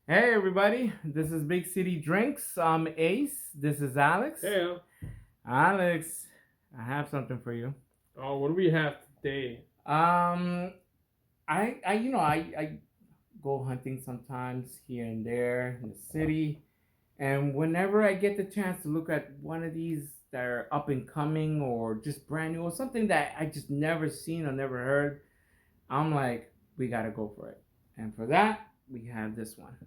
Hey everybody, this is Big City Drinks. I'm Ace. This is Alex. Hey, Alex, I have something for you. what do we have today? Um, I go hunting sometimes here and there in the city, and whenever I get the chance to look at one of these that are up and coming or just brand new or something that I just never seen or never heard, I'm like, we gotta go for it. And for that, we have this one.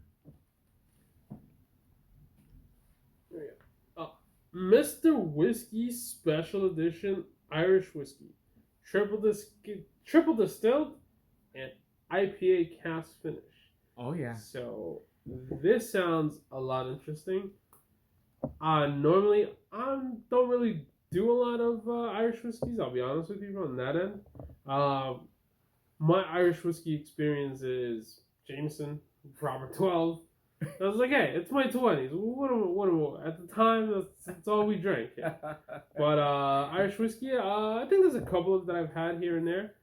Uh, Mr. Whiskey Special Edition Irish Whiskey, triple dis- triple distilled, and IPA Cast Finish. Oh yeah. So this sounds a lot interesting. Normally I don't really do a lot of Irish whiskeys. I'll be honest with you on that end. Um, my Irish whiskey experience is Jameson, Robert 12. I was like, hey, it's my 20s. At the time, that's all we drank. But Irish whiskey, I think there's a couple of that I've had here and there.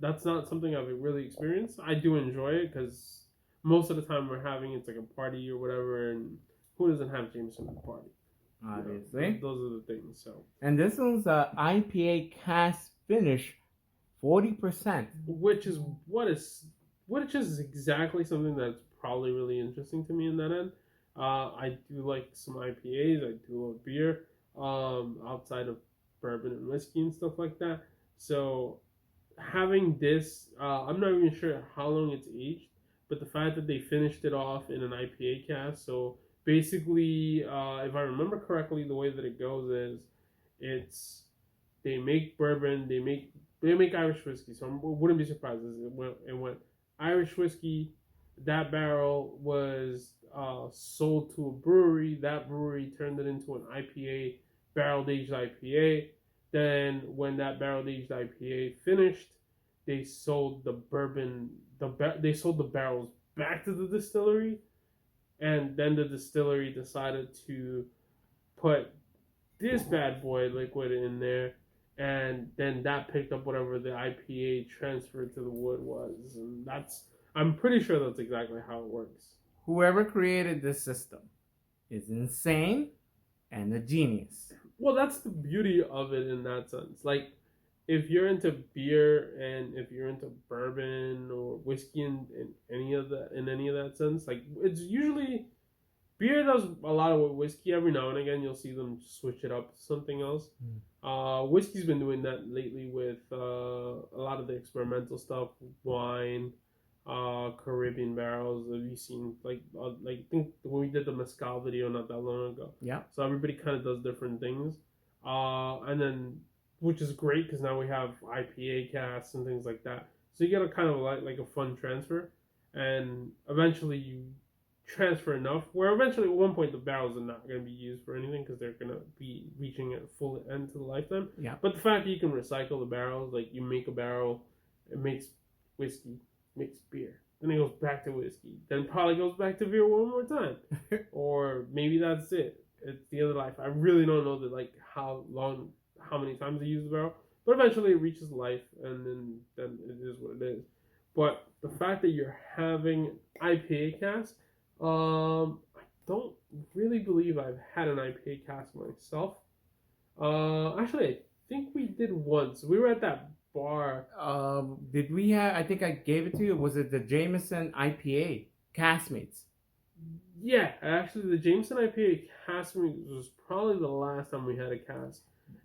That's not something I've really experienced. I do enjoy it because most of the time we're having it's like a party or whatever, and who doesn't have Jameson at a party? Obviously. Those are the things. So, And this one's a IPA cast finish, 40%. which is which is exactly something that's probably really interesting to me in that end. I do like some IPAs. I do love beer. Outside of bourbon and whiskey and stuff like that. So having this, I'm not even sure how long it's aged, but the fact that they finished it off in an IPA cast. So basically, if I remember correctly, the way that it goes is it's they make bourbon, they make Irish whiskey. So I wouldn't be surprised if it went Irish whiskey. That barrel was sold to a brewery. That brewery turned it into an IPA, barrel aged IPA. Then when that barrel aged IPA finished, they sold the bourbon. They sold the barrels back to the distillery, and then the distillery decided to put this bad boy liquid in there, and then that picked up whatever the IPA transferred to the wood was, and I'm pretty sure that's exactly how it works. Whoever created this system is insane and a genius. Well, that's the beauty of it in that sense. Like, if you're into beer and if you're into bourbon or whiskey in any of that sense, like it's usually beer does a lot of whiskey. Every now and again, you'll see them switch it up to something else. Whiskey's been doing that lately with a lot of the experimental stuff, wine, Caribbean barrels. Have you seen like I think when we did the mezcal video not that long ago? Yeah. So everybody kind of does different things, and then which is great because now we have IPA casts and things like that. So you get a kind of like a fun transfer, and eventually you transfer enough where eventually at one point the barrels are not going to be used for anything because they're going to be reaching a full end to the lifetime. Yeah. But the fact that you can recycle the barrels, like you make a barrel, it makes whiskey, makes beer, then it goes back to whiskey, then probably goes back to beer one more time, or maybe that's it. It's the end of life. I really don't know like how many times they use the barrel, but eventually it reaches life, and then it is what it is. But the fact that you're having IPA cast, I don't really believe I've had an IPA cast myself. Actually, I think we did once. We were at that bar. Did we have? I think I gave it to you. Was it the Jameson IPA Castmates? Yeah, actually, the Jameson IPA cast was probably the last time we had a cast.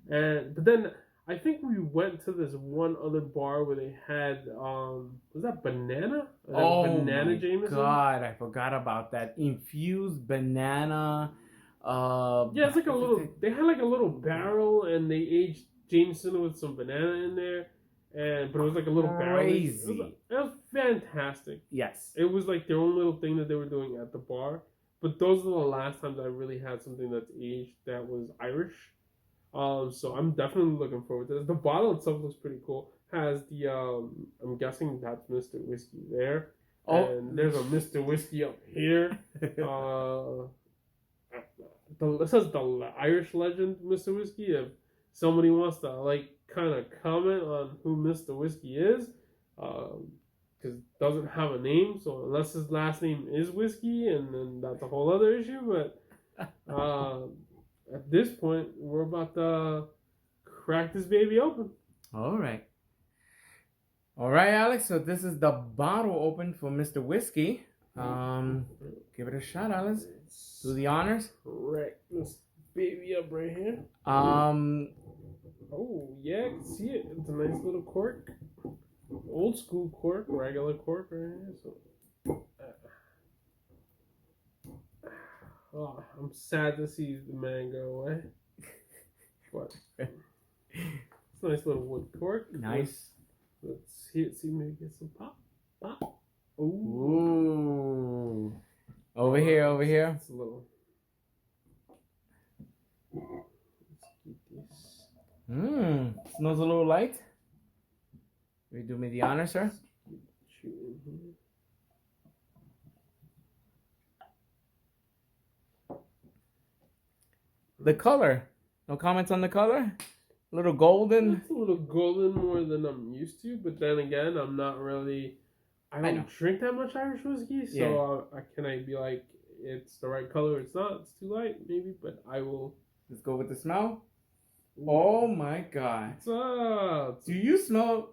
But then I think we went to this one other bar where they had was that banana? Oh banana my Jameson? God! I forgot about that infused banana. Yeah, it's like a little. They had like a little barrel, and they aged Jameson with some banana in there, but it was like a little barrel. Crazy. It was fantastic. Yes. It was like their own little thing that they were doing at the bar. But those are the last times I really had something that's aged that was Irish. So I'm definitely looking forward to this. The bottle itself looks pretty cool. Has the I'm guessing that's Mr. Whiskey there. Oh, and there's a Mr. Whiskey up here. It says the Irish legend, Mr. Whiskey. If somebody wants to like kind of comment on who Mr. Whiskey is, because because it doesn't have a name. So unless his last name is Whiskey, and then that's a whole other issue. But at this point, we're about to crack this baby open. All right, Alex. So this is the bottle open for Mr. Whiskey. Give it a shot, Alex. Do the honors. Crack this baby up right here. Oh yeah, I can see it. It's a nice little cork. Old school cork, regular cork right here. So, oh, I'm sad to see the man go away. But it's a nice little wood cork. Nice. Let's see it. See, maybe get some pop. Ooh. Ooh. Over here. It's a little. Let's keep this. Smells a little light. Will you do me the honor, sir? Shoot in here. The color. No comments on the color? A little golden. It's a little golden more than I'm used to, but then again, I'm not really. I don't drink that much Irish whiskey, so can I be like, it's the right color? It's not. It's too light, maybe, but I will. Let's go with the smell. Oh my God! What's up? Do you smell?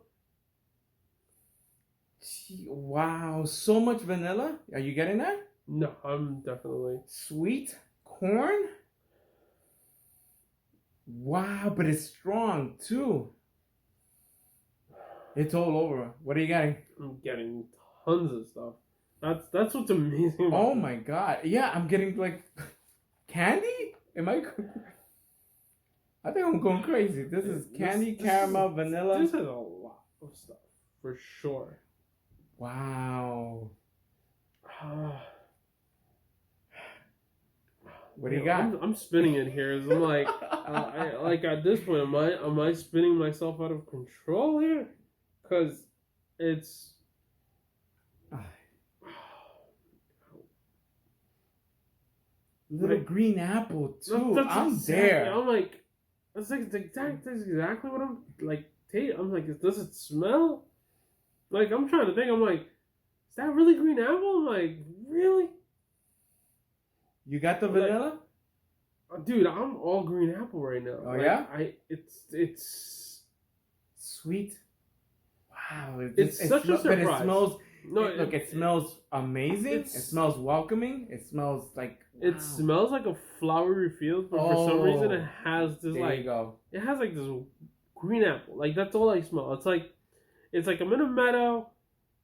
Wow, so much vanilla. Are you getting that? No, I'm definitely sweet corn. Wow, but it's strong too. It's all over. What are you getting? I'm getting tons of stuff. That's what's amazing about Oh my God. Yeah, I'm getting like candy? Am I think I'm going crazy. This is candy, caramel, vanilla. This has a lot of stuff for sure. Wow. What do you got? I'm spinning it here. I'm like, like at this point, am I spinning myself out of control here? Because it's little green apple too. I'm there. I'm like, that's exactly what I'm like. I'm like, does it smell? Like, I'm trying to think. I'm like, is that really green apple? I'm like, really? You got the vanilla? Dude, I'm all green apple right now. Oh, like, yeah? It's sweet. Wow. It's such a surprise. But it smells... No, it smells amazing. It smells welcoming. It smells like... Wow. It smells like a flowery field, but for some reason it has this there you go. It has like this green apple. Like, that's all I smell. It's like I'm in a meadow.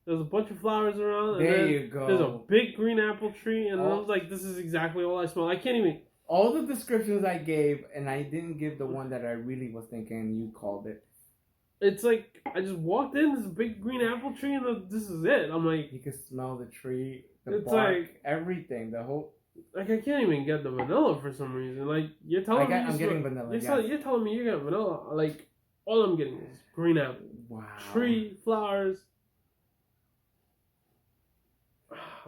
There's a bunch of flowers around. And there you go. There's a big green apple tree, and I was like, this is exactly all I smell. I can't even... All the descriptions I gave, and I didn't give the one that I really was thinking, you called it. It's like, I just walked in, this big green apple tree, and this is it. I'm like... You can smell the tree, the it's bark, like, everything, the whole... Like, I can't even get the vanilla for some reason. Like, you're telling me... I'm getting vanilla, You're telling me you got vanilla. Like, all I'm getting is green apple. Wow. Tree, flowers...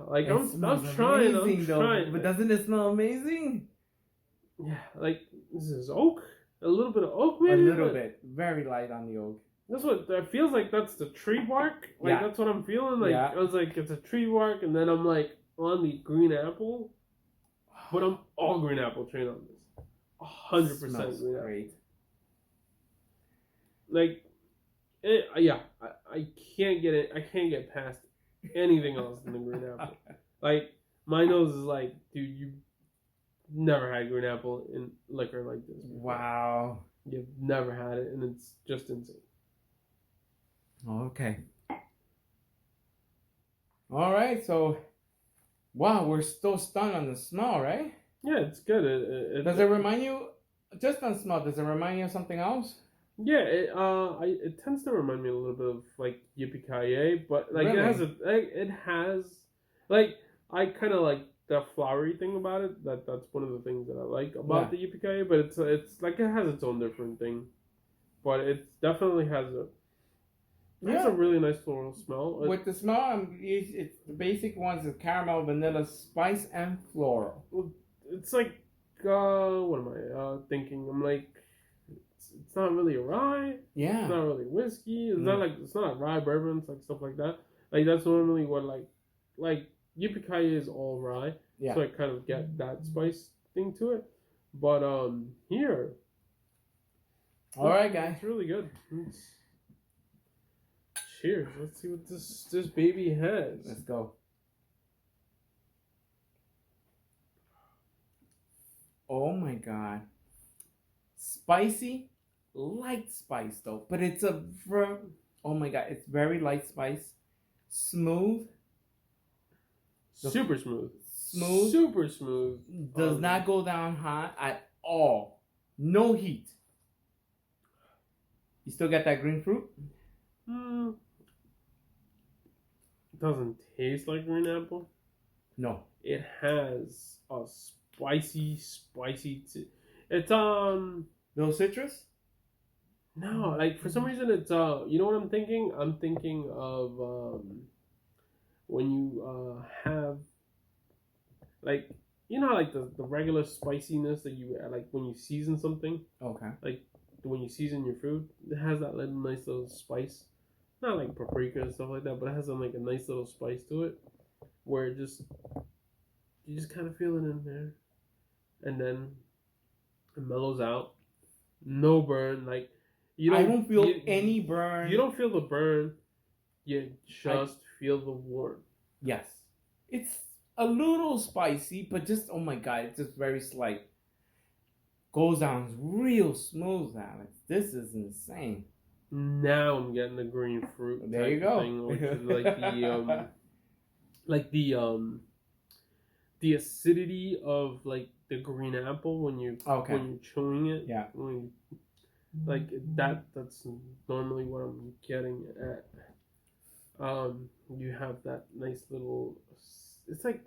Like, I'm trying. But doesn't it smell amazing? Yeah, like, this is oak. A little bit of oak, maybe? A little bit. Very light on the oak. That's what, it feels like that's the tree bark. Like, that's what I'm feeling. Like, I was like, it's a tree bark, and then I'm like, on the green apple. But I'm all green apple trained on this. 100% green apple. Great. Like, I can't get it. I can't get past anything else than the green apple. Like, my nose is like, dude, you never had green apple in liquor like this before. Wow. You've never had it, and it's just insane. Okay. All right, so, wow, we're still stunned on the smell, right? Yeah, it's good. Does it remind you, just on smell, does it remind you of something else? Yeah, it tends to remind me a little bit of like Yippee-ki-yay, but like really? it has like I kind of like the flowery thing about it. That's one of the things that I like about the Yippee-ki-yay, but it's like it has its own different thing, but it definitely has a really nice floral smell. With the smell, it's the basic ones is caramel, vanilla, spice, and floral. It's like what am I thinking? I'm like. It's not really a rye. Yeah. It's not really whiskey. It's not like rye bourbon. It's like stuff like that. Like that's normally what like yippee is all rye, Yeah. so I kind of get that spice thing to it. But here, All right, guys. it's really good. Cheers. Let's see what this baby has. Let's go. Oh my god. Spicy, light spice though, but it's oh my god, it's very light spice, smooth, Super smooth. smooth, Super smooth. does not go down hot at all. No heat. You still got that green fruit? It doesn't taste like green apple. No. It has a spicy. It's No citrus? no, like for some reason it's you know what I'm thinking? I'm thinking of when you have like you know like the regular spiciness that you like when you season something, Okay. like when you season your food, it has that little nice little spice. Not like paprika and stuff like that, but it has like a nice little spice to it, where it just you just kind of feel it in there, and then it mellows out. No burn, like I don't feel any burn. You don't feel the burn. You just feel the warmth. Yes. It's a little spicy, but just, oh my god, it's just very slight. Goes down real smooth, Alex. This is insane. Now I'm getting the green fruit. There you go. Thing, which is like the acidity of like the green apple when you're chewing it. Yeah. Like that's normally what I'm getting at. You have that nice little. It's like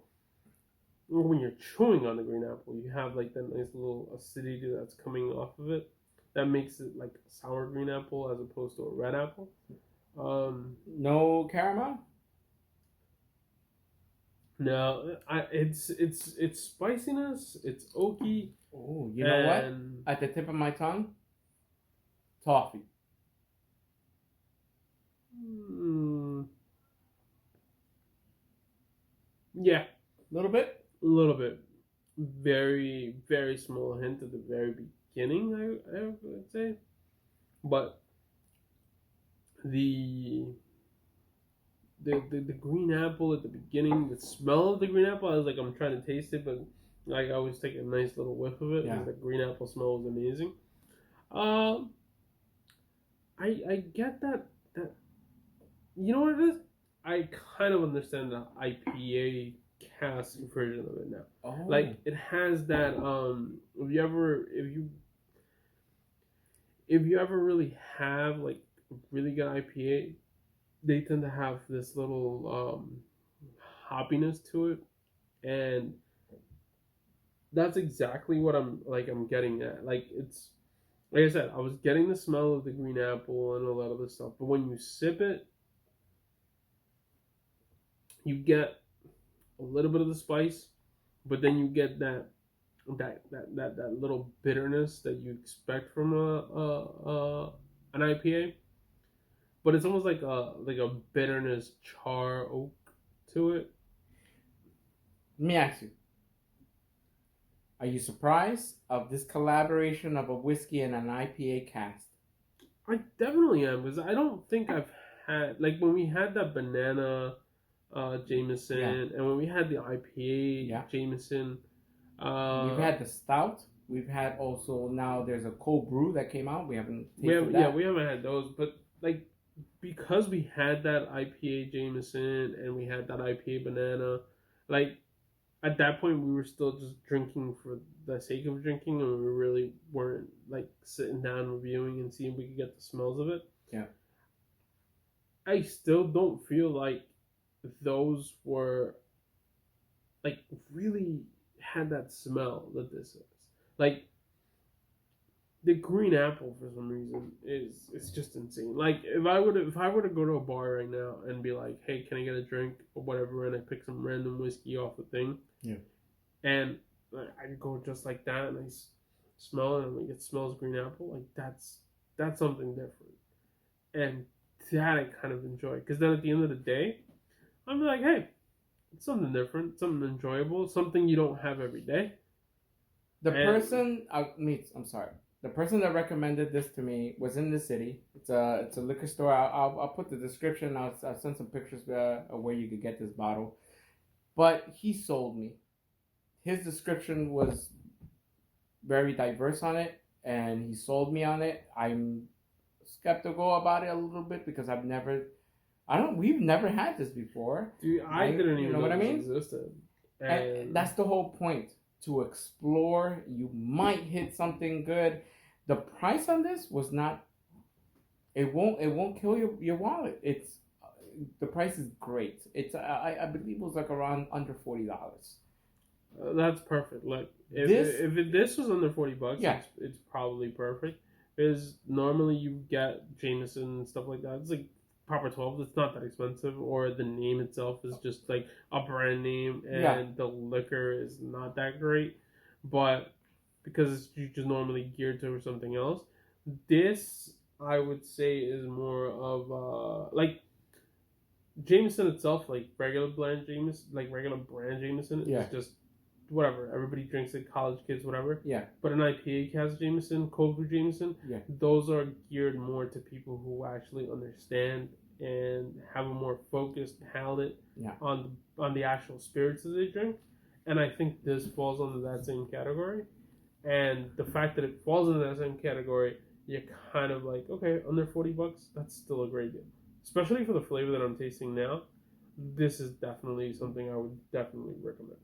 when you're chewing on the green apple, you have like that nice little acidity that's coming off of it. That makes it like a sour green apple as opposed to a red apple. No caramel? No, it's spiciness. It's oaky. Oh, you know what? At the tip of my tongue, toffee. Yeah, a little bit. Very very small hint at the very beginning. I would say, but the green apple at the beginning, the smell of the green apple, I was like, I'm trying to taste it, but like I always take a nice little whiff of it because the green apple smell was amazing. I get that you know what it is? I kind of understand the IPA cast version of it now. Oh. Like it has that if you ever really have like a really good IPA, they tend to have this little hoppiness to it, and that's exactly what I'm getting at. Like it's like I said, I was getting the smell of the green apple and a lot of this stuff, but when you sip it, you get a little bit of the spice, but then you get that little bitterness that you expect from an IPA. But it's almost like a bitterness char oak to it. Let me ask you. Are you surprised of this collaboration of a whiskey and an IPA cast? I definitely am, because I don't think I've had, like when we had that banana Jameson, and when we had the IPA Jameson. We've had the stout. We've had also, now there's a cold brew that came out. We haven't tasted that. Yeah, we haven't had those, but like because we had that IPA Jameson and we had that IPA banana, like at that point we were still just drinking for the sake of drinking, and we really weren't like sitting down reviewing and seeing if we could get the smells of it. Yeah. I still don't feel like those were like really had that smell that this is. Like the green apple for some reason it's just insane. Like if I were to go to a bar right now and be like, hey, can I get a drink or whatever, and I pick some random whiskey off the thing, and I go just like that, and I smell it, and like it smells green apple, like that's something different, and that I kind of enjoy, because then at the end of the day, I'm like, hey, it's something different, something enjoyable, something you don't have every day. The person, I'm sorry. The person that recommended this to me was in the city. It's a liquor store. I'll put the description. I'll send some pictures of where you could get this bottle. But he sold me. His description was very diverse on it, and he sold me on it. I'm skeptical about it a little bit because we've never had this before. Dude, I didn't even know what I this mean. Existed. And that's the whole point, to explore. You might hit something good. The price on this was not. It won't kill your wallet. The price is great. I believe it was like around under $40. That's perfect. Like if this was under $40, yeah, it's probably perfect. Because normally you get Jameson and stuff like that. It's like proper 12. It's not that expensive, or the name itself is just like a brand name, and the liquor is not that great. But because it's just normally geared to something else, this I would say is more of like Jameson itself, like regular brand Jameson, is just whatever. Everybody drinks it, college kids, whatever. Yeah. But an IPA Cast Jameson, cold brew Jameson, those are geared more to people who actually understand and have a more focused palate on the actual spirits that they drink. And I think this falls under that same category. And the fact that it falls into that same category, you're kind of like, okay, under $40, that's still a great deal. Especially for the flavor that I'm tasting now, this is definitely something I would definitely recommend.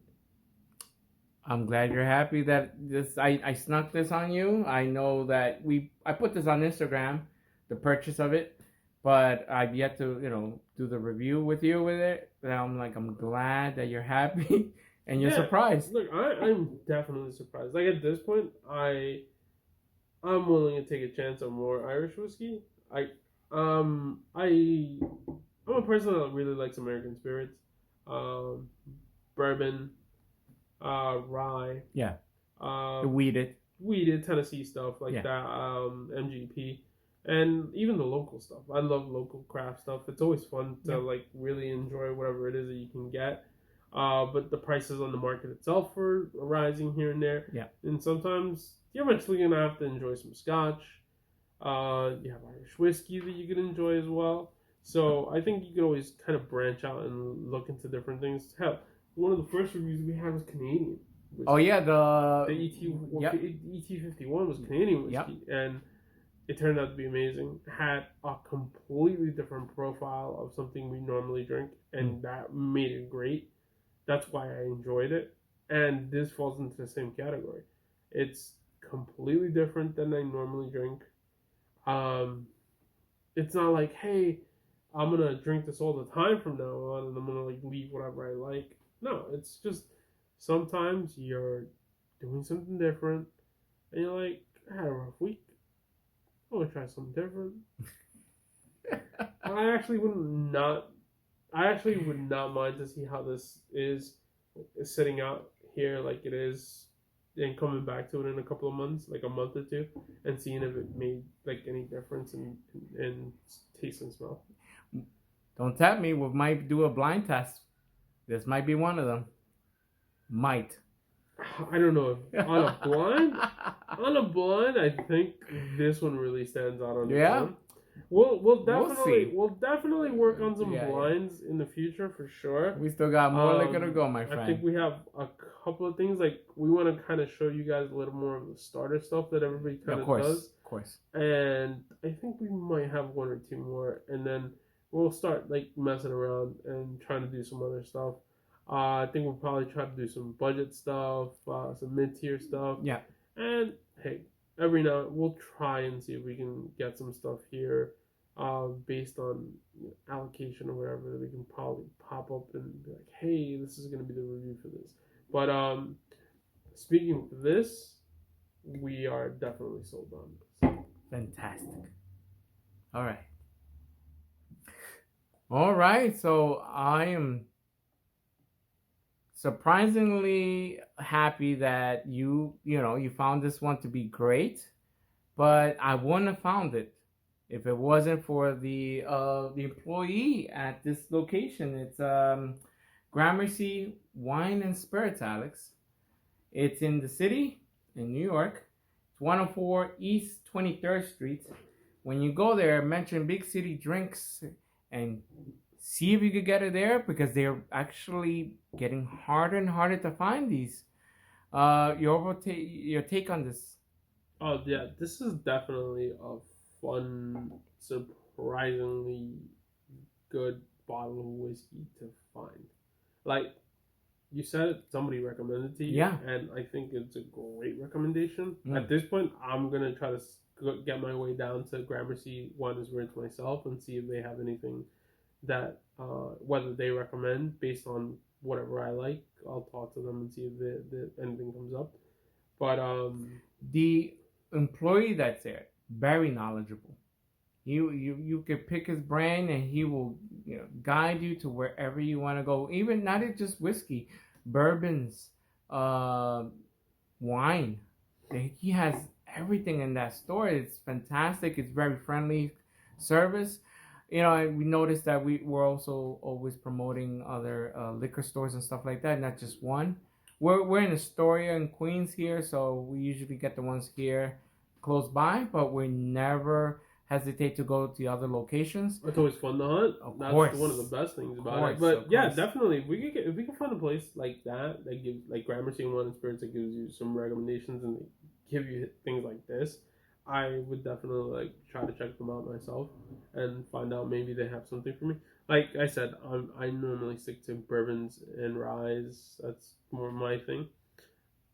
I'm glad you're happy that I snuck this on you. I know that I put this on Instagram, the purchase of it, but I've yet to do the review with you with it. And I'm glad that you're happy and you're surprised. Look, I'm definitely surprised. Like at this point, I'm willing to take a chance on more Irish whiskey. I'm a person that really likes American spirits, bourbon, rye, the weeded Tennessee stuff like that, MGP, and even the local stuff. I love local craft stuff. It's always fun to like really enjoy whatever it is that you can get. But the prices on the market itself are rising here and there. Yeah, and sometimes you're eventually gonna have to enjoy some scotch. You have Irish whiskey that you can enjoy as well. So I think you could always kind of branch out and look into different things. Hell, one of the first reviews we had was Canadian whiskey. Oh yeah, the ET51 was Canadian whiskey, and it turned out to be amazing. Had a completely different profile of something we normally drink, and that made it great. That's why I enjoyed it. And this falls into the same category. It's completely different than I normally drink. It's not like, hey, I'm gonna drink this all the time from now on, and I'm gonna like leave whatever I like. No, it's just sometimes you're doing something different, and you're like, I had a rough week. I'm gonna try something different. I actually would not mind to see how this is sitting out here like it is, and coming back to it in a couple of months, like a month or two, and seeing if it made like any difference in taste and smell. Don't tap me. We might do a blind test. This might be one of them. Might. I don't know. On a blind, I think this one really stands out on its own. We'll definitely work on some blinds in the future for sure. We still got more liquor to go, my friend. I think we have a couple of things, like we want to kind of show you guys a little more of the starter stuff that everybody kind of does. Of course. And I think we might have one or two more, and then we'll start like messing around and trying to do some other stuff. I think we'll probably try to do some budget stuff, some mid-tier stuff. Yeah. And hey, every now we'll try and see if we can get some stuff here based on allocation or whatever, that we can probably pop up and be like, hey, this is going to be the review for this. But speaking of this, we are definitely sold on this. Fantastic. All right. So I am surprisingly happy that you found this one to be great, but I wouldn't have found it if it wasn't for the employee at this location. It's Gramercy Wine and Spirits, Alex. It's in the city in New York. It's 104 East 23rd Street. When you go there, mention Big City Drinks and see if you could get it there, because they're actually getting harder and harder to find these. Your take on this? Oh yeah, this is definitely a fun, surprisingly good bottle of whiskey to find. Like you said, somebody recommended to you, Yeah. and I think it's a great recommendation. Mm. At this point, I'm gonna try to get my way down to Gramercy Wine and Spirits myself and see if they have anything that whether they recommend based on whatever I like. I'll talk to them and see if anything comes up. But The employee that's there, very knowledgeable. You can pick his brain, and he will guide you to wherever you want to go. Even not just whiskey, bourbons, wine. He has everything in that store. It's fantastic. It's very friendly service. And we noticed that we're also always promoting other liquor stores and stuff like that, not just one. We're in Astoria and Queens here, so we usually get the ones here close by, but we never hesitate to go to the other locations. It's always fun to hunt. That's course. one of the best things about Course, it. But of yeah, course. definitely, if we can find a place like that gives like Gramercy and Wine and Spirits that gives you some recommendations and give you things like this, I would definitely try to check them out myself and find out maybe they have something for me. Like I said, I normally stick to bourbons and ryes. That's more my thing.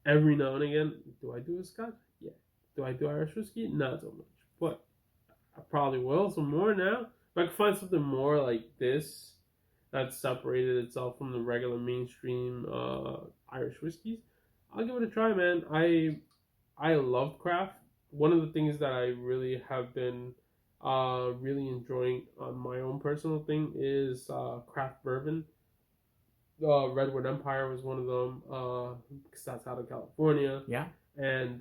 Every now and again, do I do a Scotch? Yeah. Do I do Irish whiskey? Not so much, but I probably will some more now. If I can find something more like this that separated itself from the regular mainstream Irish whiskeys, I'll give it a try, man. I love craft. One of the things that I really have been really enjoying on my own personal thing is craft bourbon. Redwood Empire was one of them because that's out of California. Yeah. And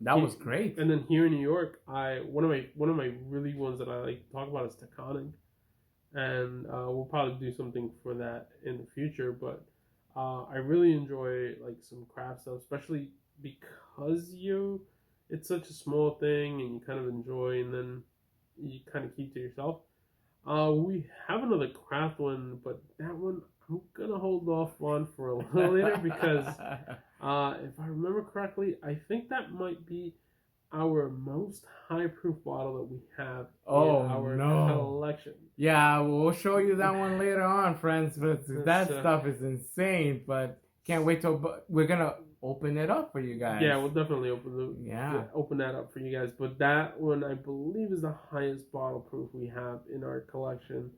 that was great. And then here in New York, one of my really ones that I like to talk about is Taconic, and we'll probably do something for that in the future. But I really enjoy some craft stuff, especially because it's such a small thing and you kind of enjoy, and then you kind of keep to yourself. We have another craft one, but that one I'm gonna hold off on for a little later because if I remember correctly, I think that might be our most high proof bottle that we have in our collection. Yeah, we'll show you that one later on, friends. But that stuff is insane. But can't wait till we're gonna open it up for you guys. Yeah, we'll definitely open that up for you guys. But that one, I believe, is the highest bottle proof we have in our collection,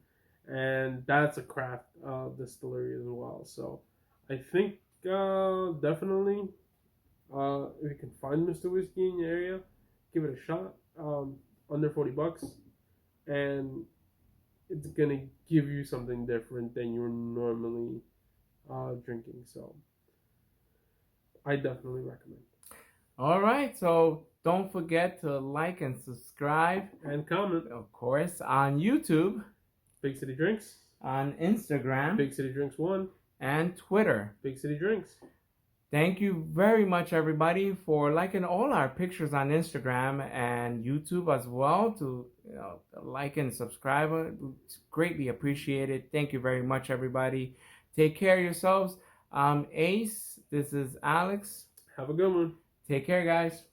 and that's a craft distillery as well. So I think definitely if you can find Mr. Whiskey in your area, give it a shot. Under $40, and it's gonna give you something different than you're normally drinking. So I definitely recommend. All right, so don't forget to like and subscribe and comment, of course, on YouTube, Big City Drinks, on Instagram, Big City Drinks 1, and Twitter, Big City Drinks. Thank you very much, everybody, for liking all our pictures on Instagram and YouTube as well. To like and subscribe, it's greatly appreciated. Thank you very much, everybody. Take care of yourselves. I'm Ace. This is Alex. Have a good one. Take care, guys.